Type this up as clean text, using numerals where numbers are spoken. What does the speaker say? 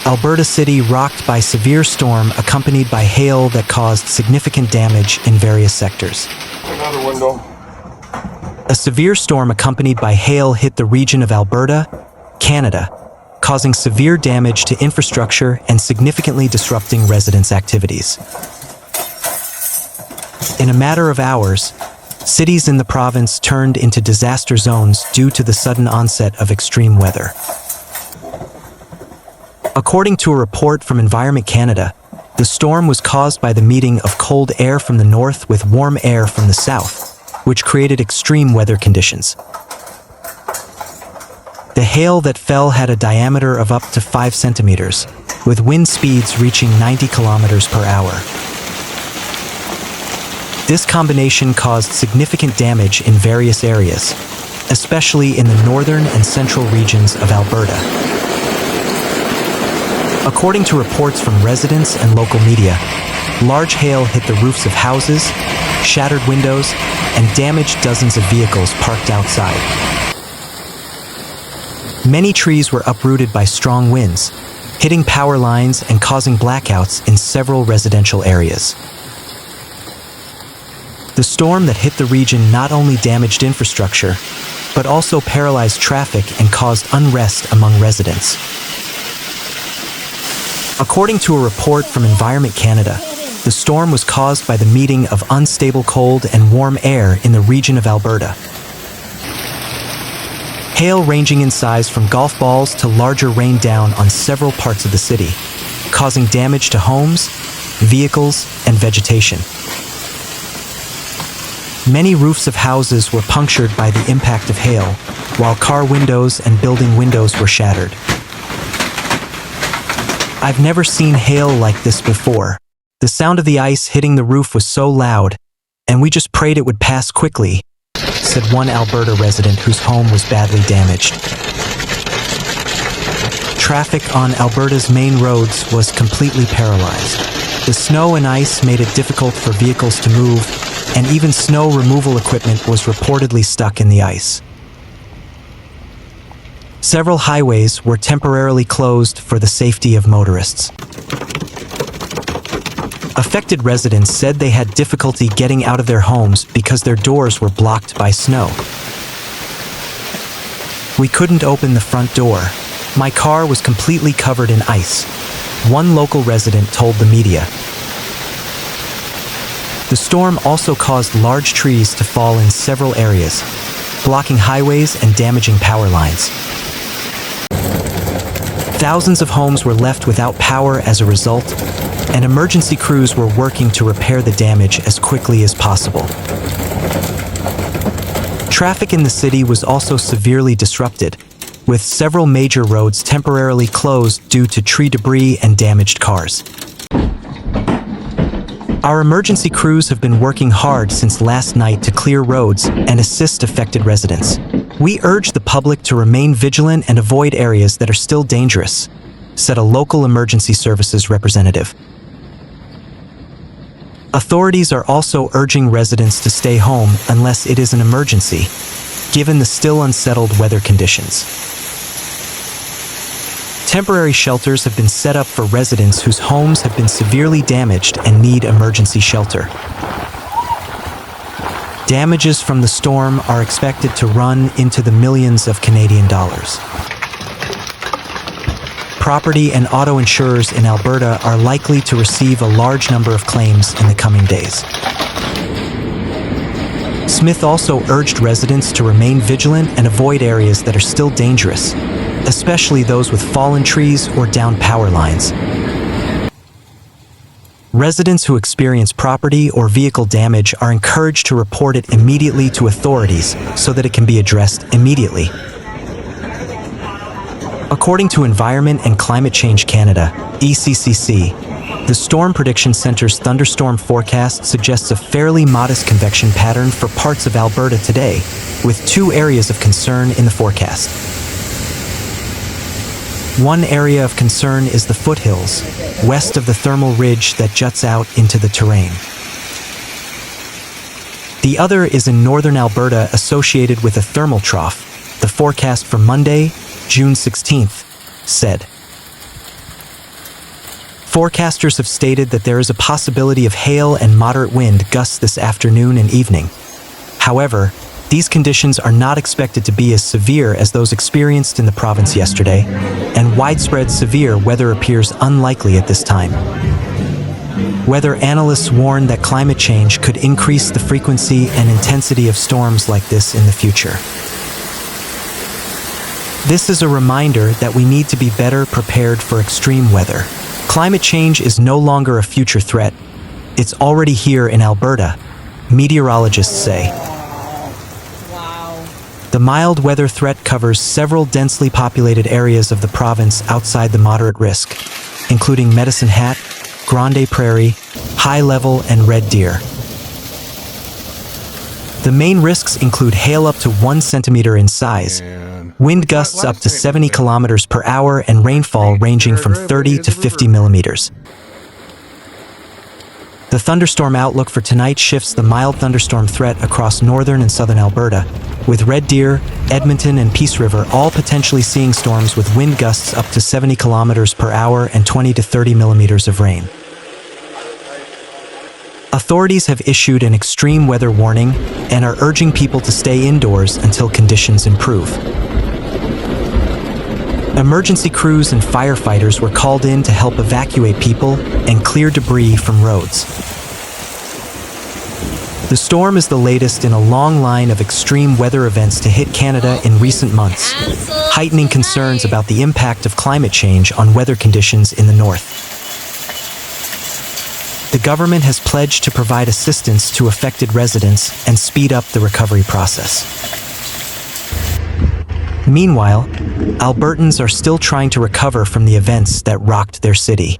Alberta City rocked by severe storm accompanied by hail that caused significant damage in various sectors. Another window. A severe storm accompanied by hail hit the region of Alberta, Canada, causing severe damage to infrastructure and significantly disrupting residents' activities. In a matter of hours, cities in the province turned into disaster zones due to the sudden onset of extreme weather. According to a report from Environment Canada, the storm was caused by the meeting of cold air from the north with warm air from the south, which created extreme weather conditions. The hail that fell had a diameter of up to 5 centimeters, with wind speeds reaching 90 kilometers per hour. This combination caused significant damage in various areas, especially in the northern and central regions of Alberta. According to reports from residents and local media, large hail hit the roofs of houses, shattered windows, and damaged dozens of vehicles parked outside. Many trees were uprooted by strong winds, hitting power lines and causing blackouts in several residential areas. The storm that hit the region not only damaged infrastructure, but also paralyzed traffic and caused unrest among residents. According to a report from Environment Canada, the storm was caused by the meeting of unstable cold and warm air in the region of Alberta. Hail ranging in size from golf balls to larger rained down on several parts of the city, causing damage to homes, vehicles, and vegetation. Many roofs of houses were punctured by the impact of hail, while car windows and building windows were shattered. I've never seen hail like this before. The sound of the ice hitting the roof was so loud, and we just prayed it would pass quickly, said one Alberta resident whose home was badly damaged. Traffic on Alberta's main roads was completely paralyzed. The snow and ice made it difficult for vehicles to move, and even snow removal equipment was reportedly stuck in the ice. Several highways were temporarily closed for the safety of motorists. Affected residents said they had difficulty getting out of their homes because their doors were blocked by snow. We couldn't open the front door. My car was completely covered in ice, one local resident told the media. The storm also caused large trees to fall in several areas, blocking highways and damaging power lines. Thousands of homes were left without power as a result, and emergency crews were working to repair the damage as quickly as possible. Traffic in the city was also severely disrupted, with several major roads temporarily closed due to tree debris and damaged cars. Our emergency crews have been working hard since last night to clear roads and assist affected residents. We urge the public to remain vigilant and avoid areas that are still dangerous, said a local emergency services representative. Authorities are also urging residents to stay home unless it is an emergency, given the still unsettled weather conditions. Temporary shelters have been set up for residents whose homes have been severely damaged and need emergency shelter. Damages from the storm are expected to run into the millions of Canadian dollars. Property and auto insurers in Alberta are likely to receive a large number of claims in the coming days. Smith also urged residents to remain vigilant and avoid areas that are still dangerous, especially those with fallen trees or downed power lines. Residents who experience property or vehicle damage are encouraged to report it immediately to authorities so that it can be addressed immediately. According to Environment and Climate Change Canada, ECCC, the Storm Prediction Center's thunderstorm forecast suggests a fairly modest convection pattern for parts of Alberta today, with 2 areas of concern in the forecast. One area of concern is the foothills, west of the thermal ridge that juts out into the terrain. The other is in northern Alberta associated with a thermal trough, the forecast for Monday, June 16th, said. Forecasters have stated that there is a possibility of hail and moderate wind gusts this afternoon and evening. However, these conditions are not expected to be as severe as those experienced in the province yesterday, and widespread severe weather appears unlikely at this time. Weather analysts warn that climate change could increase the frequency and intensity of storms like this in the future. This is a reminder that we need to be better prepared for extreme weather. Climate change is no longer a future threat. It's already here in Alberta, meteorologists say. The mild weather threat covers several densely populated areas of the province outside the moderate risk, including Medicine Hat, Grande Prairie, High Level, and Red Deer. The main risks include hail up to 1 centimeter in size, wind gusts up to 70 kilometers per hour, and rainfall ranging from 30 to 50 millimeters. The thunderstorm outlook for tonight shifts the mild thunderstorm threat across northern and southern Alberta, with Red Deer, Edmonton, and Peace River all potentially seeing storms with wind gusts up to 70 kilometers per hour and 20 to 30 millimeters of rain. Authorities have issued an extreme weather warning and are urging people to stay indoors until conditions improve. Emergency crews and firefighters were called in to help evacuate people and clear debris from roads. The storm is the latest in a long line of extreme weather events to hit Canada in recent months, heightening concerns about the impact of climate change on weather conditions in the north. The government has pledged to provide assistance to affected residents and speed up the recovery process. Meanwhile, Albertans are still trying to recover from the events that rocked their city.